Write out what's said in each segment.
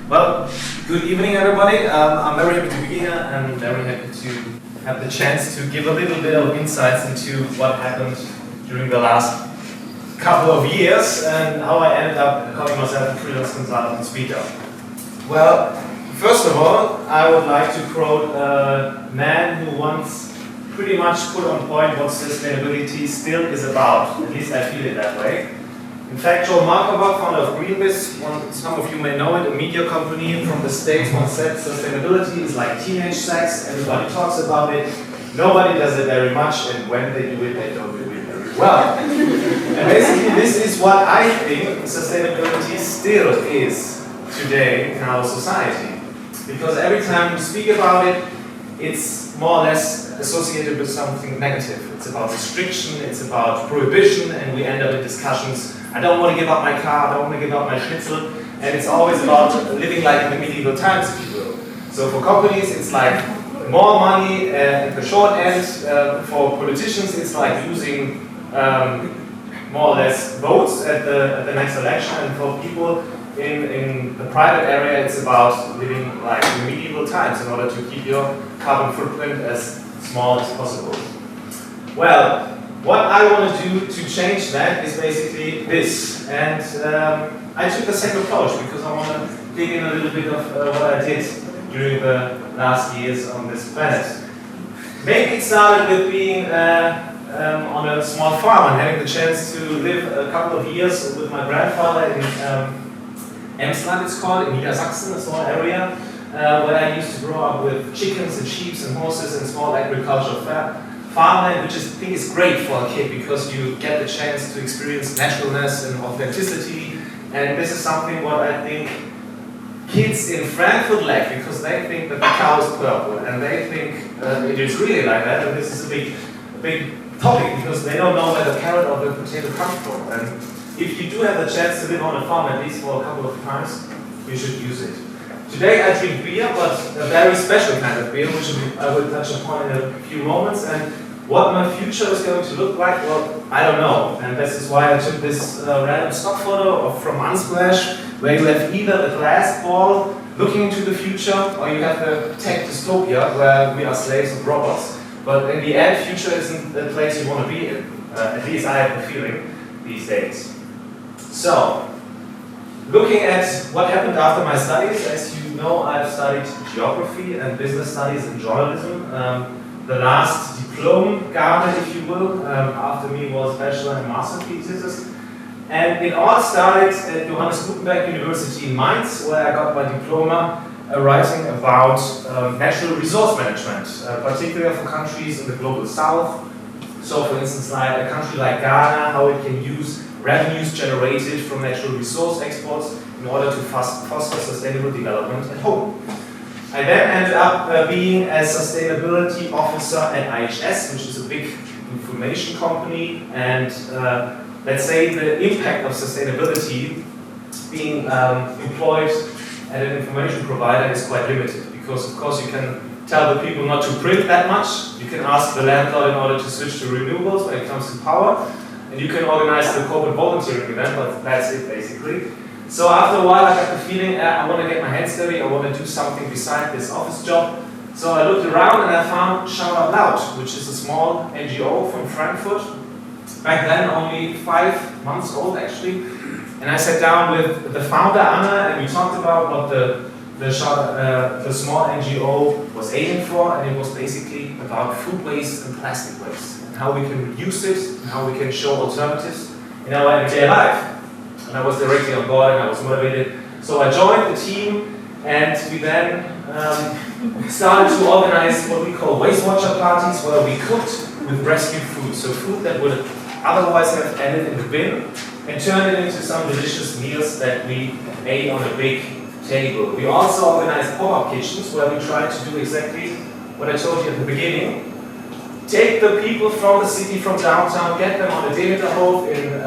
Well, good evening everybody. I'm very happy to be here and very happy to have the chance to give a little bit of insights into what happened during the last couple of years and how I ended up calling myself a freelance consultant and speaker. Well, first of all, I would like to quote a man who once pretty much put on point what sustainability still is about. At least I feel it that way. In fact, Johannes Gutenberg-University, founder of Greenpeace, some of you may know it, a media company from the States, once said sustainability is like teenage sex, everybody talks about it, nobody does it very much, and when they do it, they don't do it very well. And basically this is what I think sustainability still is today in our society. Because every time you speak about it, it's more or less associated with something negative. It's about restriction, it's about prohibition, and we end up in discussions. I don't want to give up my car, I don't want to give up my schnitzel, and it's always about living like in the medieval times, if you will. So for companies, it's like more money at the short end. For politicians, it's like losing more or less votes at the next election, and for people in the private area, it's about living like in medieval times in order to keep your carbon footprint as small as possible. Well, what I want to do to change that is basically this, and I took the same approach because I want to dig in a little bit of what I did during the last years on this planet. Maybe it started with being on a small farm and having the chance to live a couple of years with my grandfather in Emsland, it's called, in Niedersachsen, a small area, where I used to grow up with chickens and sheep and horses and small agricultural farmland, which I think is great for a kid because you get the chance to experience naturalness and authenticity, and this is something what I think kids in Frankfurt lack, because they think that the cow is purple and they think it is really like that, and this is a big topic because they don't know where the carrot or the potato comes from. And if you do have the chance to live on a farm at least for a couple of times, you should use it. Today I drink beer, but a very special kind of beer, which I will touch upon in a few moments. And what my future is going to look like, well, I don't know. And this is why I took this random stock photo from Unsplash, where you have either a glass ball looking into the future, or you have the tech dystopia, where we are slaves of robots. But in the end, future isn't the place you want to be in. At least I have the feeling these days. So, looking at what happened after my studies, as you know, I've studied geography and business studies and journalism. The last diploma garment, if you will, after me was bachelor and master thesis. And it all started at Johannes Gutenberg-University in Mainz, where I got my diploma writing about natural resource management, particularly for countries in the global south. So for instance, like a country like Ghana, how it can use revenues generated from natural resource exports in order to foster sustainable development at home. I then ended up being a sustainability officer at IHS, which is a big information company, and let's say the impact of sustainability being employed at an information provider is quite limited, because of course you can tell the people not to print that much, you can ask the landlord in order to switch to renewables when it comes to power, and you can organize the corporate volunteering event, but that's it basically. So after a while I got the feeling I want to get my hands dirty, I want to do something beside this office job. So I looked around and I found ShoutOutLoud, which is a small NGO from Frankfurt. Back then only 5 months old actually. And I sat down with the founder Anna and we talked about what the small NGO was aiming for, and it was basically about food waste and plastic waste, and how we can reduce it, and how we can show alternatives in our everyday life. And I was directly on board and I was motivated. So I joined the team and we then started to organize what we call waste watcher parties, where we cooked with rescued food. So food that would otherwise have ended in the bin, and turned it into some delicious meals that we ate on a big table. We also organized pop-up kitchens where we tried to do exactly what I told you at the beginning. Take the people from the city, from downtown, get them on a Demeterhof in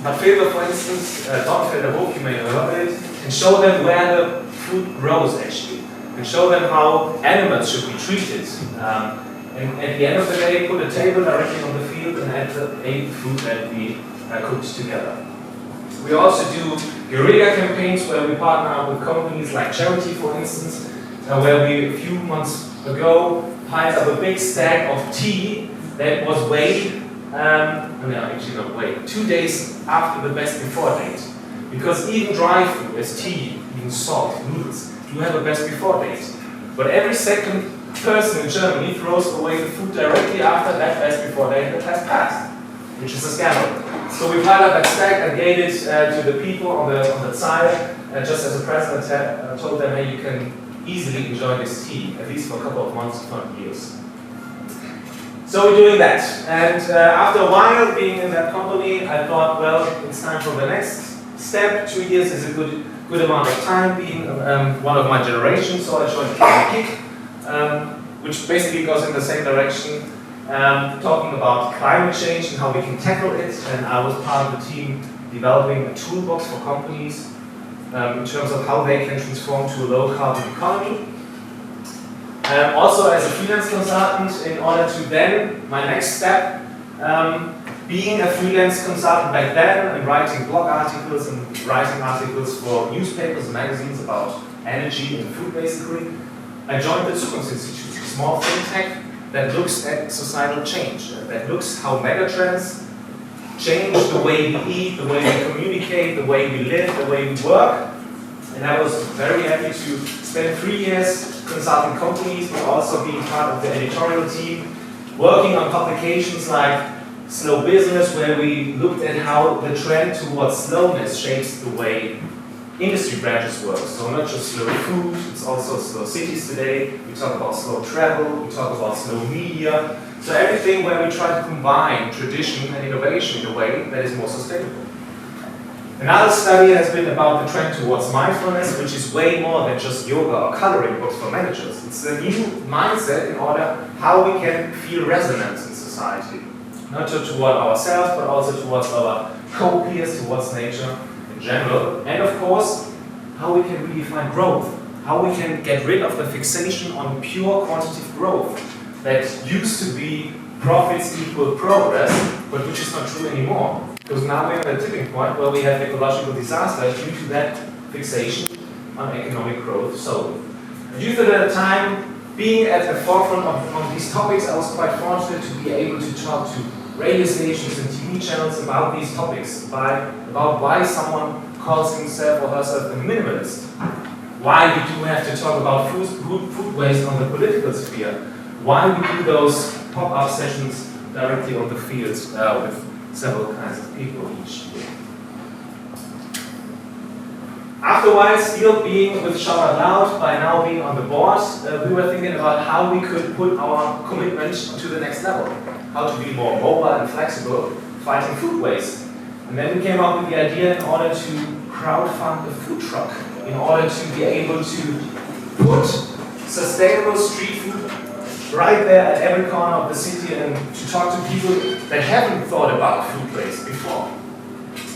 Bad Vilbel, for instance, Dornfelder Hof, you may have heard it, and show them where the food grows actually, and show them how animals should be treated. And at the end of the day, put a table directly on the field and ate the food that we cooked together. We also do guerrilla campaigns where we partner up with companies like Charity, for instance, where we a few months ago piled up a big stack of tea that was weighed, actually not weighed, 2 days after the best before date. Because even dry food, as tea, even salt, noodles, do have a best before date. But every second person in Germany throws away the food directly after that best before date that has passed, which is a scandal. So we piled up that stack and gave it to the people on the side, just as a present, told them, hey, you can easily enjoy this tea, at least for a couple of months, if not years. So we're doing that. And after a while being in that company, I thought, well, it's time for the next step. 2 years is a good amount of time being one of my generation, so I joined Kick, which basically goes in the same direction, talking about climate change and how we can tackle it. And I was part of the team developing a toolbox for companies in terms of how they can transform to a low carbon economy. Also as a freelance consultant, in order to then, my next step, being a freelance consultant back then and writing blog articles and writing articles for newspapers and magazines about energy and food basically, I joined the Zukunftsinstitut, a small think tank that looks at societal change, that looks how megatrends change the way we eat, the way we communicate, the way we live, the way we work. And I was very happy to spend 3 years consulting companies, but also being part of the editorial team, working on publications like Slow Business, where we looked at how the trend towards slowness shapes the way industry branches work. So not just slow food, it's also slow cities today. We talk about slow travel, we talk about slow media. So everything where we try to combine tradition and innovation in a way that is more sustainable. Another study has been about the trend towards mindfulness, which is way more than just yoga or coloring books for managers. It's a new mindset in order how we can feel resonance in society. Not just toward ourselves, but also towards our co-peers, towards nature in general. And of course, how we can redefine growth. How we can get rid of the fixation on pure quantitative growth that used to be profits equal progress, but which is not true anymore. Because now we're at a tipping point where we have ecological disaster due to that fixation on economic growth solely. Due to the time being at the forefront of these topics, I was quite fortunate to be able to talk to radio stations and TV channels about these topics, about why someone calls himself or herself a minimalist, why we do have to talk about food waste on the political sphere, why we do those pop-up sessions directly on the fields with several kinds of people each year. Afterwards, still being with ShoutOutLoud, by now being on the board, we were thinking about how we could put our commitment to the next level. How to be more mobile and flexible, fighting food waste. And then we came up with the idea in order to crowdfund a food truck, in order to be able to put sustainable street food right there at every corner of the city and to talk to people that haven't thought about food waste before.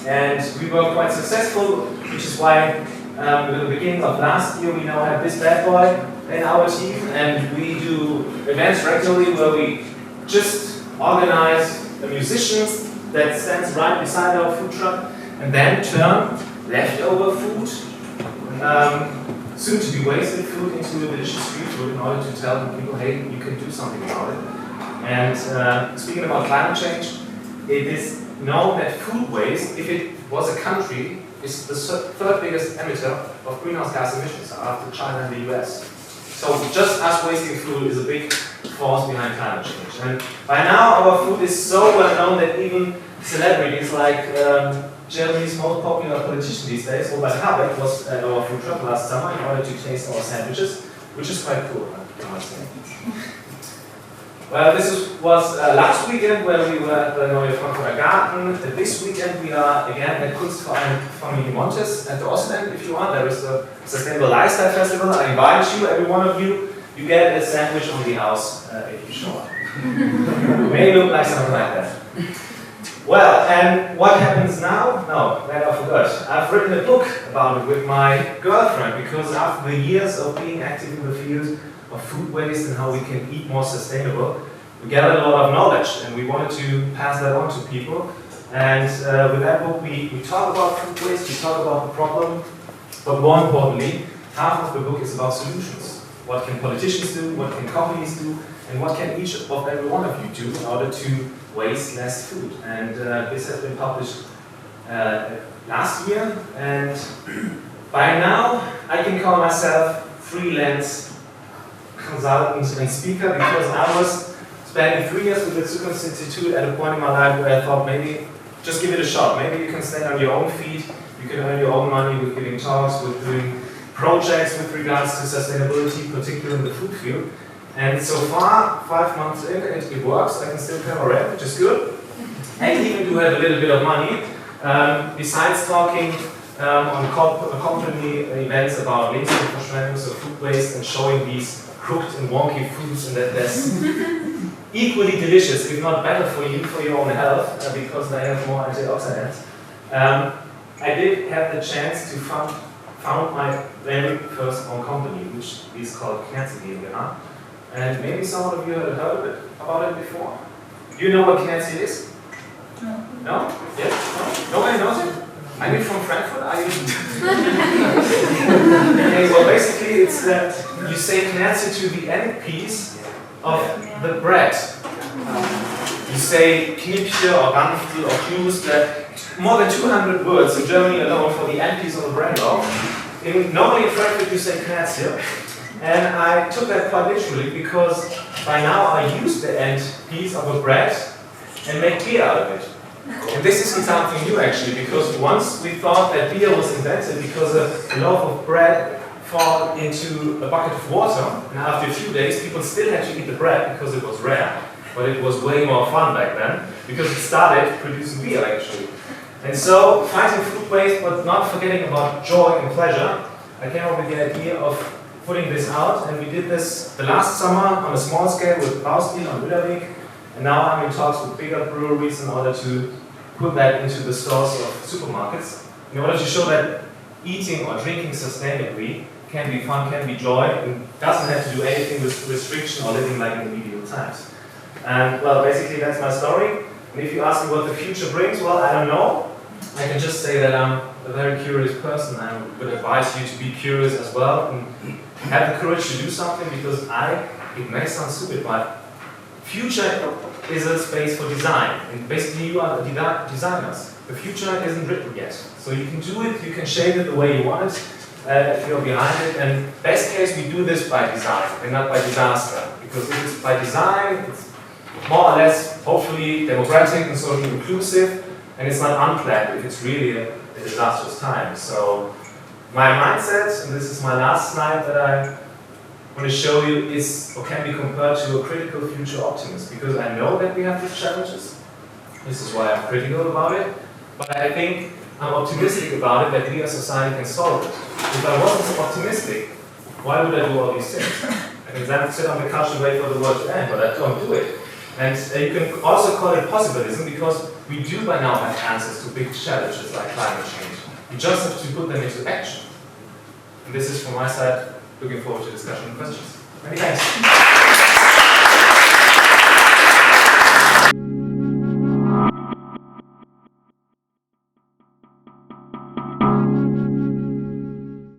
And we were quite successful, which is why at the beginning of last year we now have this bad boy in our team, and we do events regularly where we just organize the musicians that stands right beside our food truck and then turn leftover food, soon to be wasted food, into a delicious street food in order to tell people, hey, you can do something about it. And speaking about climate change, it is known that food waste, if it was a country, is the third biggest emitter of greenhouse gas emissions after China and the US. So just us wasting food is a big force behind climate change. And by now our food is so well known that even celebrities like Germany's most popular politician these days, Robert Habeck, was at our food truck last summer in order to taste our sandwiches, which is quite cool, I must say. Well, this was last weekend where we were at the Neue Frankfurter Garten. This weekend we are again at Kunstverein Familie Montes at the Ostend. If you want, there is a Sustainable Lifestyle Festival. I invite you, every one of you. You get a sandwich on the house if you show up. It may look like something like that. Well, and what happens now? No, that I forgot. I've written a book about it with my girlfriend, because after the years of being active in the field of food waste and how we can eat more sustainable, we gathered a lot of knowledge and we wanted to pass that on to people. And with that book, we talk about food waste, we talk about the problem, but more importantly, half of the book is about solutions. What can politicians do, what can companies do, and what can each of every one of you do in order to waste less food. And this has been published last year, and by now I can call myself freelance consultant and speaker, because I was spending 3 years with the Zukunftsinstitut at a point in my life where I thought maybe just give it a shot. Maybe you can stand on your own feet, you can earn your own money with giving talks, with doing projects with regards to sustainability, particularly in the food field. And so far, 5 months in, it works. I can still pay my rent, which is good. And even do have a little bit of money. Besides talking on company events about Lebensmittelverschwendung, so food waste, and showing these cooked and wonky foods, and that that's equally delicious, if not better for you, for your own health, because they have more antioxidants. I did have the chance to found my very first own company, which is called Anthes. And maybe some of you have heard about it before. Do you know what Anthes is? No. No? Yes? No? Nobody knows it? Are you from Frankfurt? Are you? Okay, well, basically it's that you say Anthes to the end piece of the bread. You say Knipche or Ranftel or Knus, that more than 200 words in Germany alone for the end piece of a bread loaf. Normally in Frankfurt you say Knätzchen, and I took that quite literally, because by now I use the end piece of a bread and make beer out of it. And this isn't something new actually, because once we thought that beer was invented because a loaf of bread fall into a bucket of water, and after a few days people still had to eat the bread because it was rare. But it was way more fun back then, because it started producing beer actually. And so, fighting food waste, but not forgetting about joy and pleasure, I came up with the idea of putting this out, and we did this the last summer on a small scale with Baustil on Mütterweg, and now I'm in talks with bigger breweries in order to put that into the stores of supermarkets, in order to show that eating or drinking sustainably can be fun, can be joy, and doesn't have to do anything with restriction or living like in medieval times. And well, basically that's my story. And if you ask me what the future brings, well, I don't know. I can just say that I'm a very curious person. I would advise you to be curious as well and have the courage to do something, because it may sound stupid, but future is a space for design. And basically you are the designers. The future isn't written yet. So you can do it, you can shape it the way you want it, if you're behind it. And best case, we do this by design and not by disaster. Because if it's by design, it's more or less, hopefully, democratic and socially inclusive, and it's not unplanned if it's really a disastrous time. So my mindset, and this is my last slide that I want to show you, is or can be compared to a critical future optimist, because I know that we have these challenges. This is why I'm critical about it, but I think I'm optimistic about it that we as society can solve it. If I wasn't so optimistic, why would I do all these things? I can then sit on the couch and wait for the world to end, but I don't do it. And you can also call it possibilism, because we do by now have answers to big challenges like climate change. We just have to put them into action. And this is from my side. Looking forward to discussion and questions. Many thanks.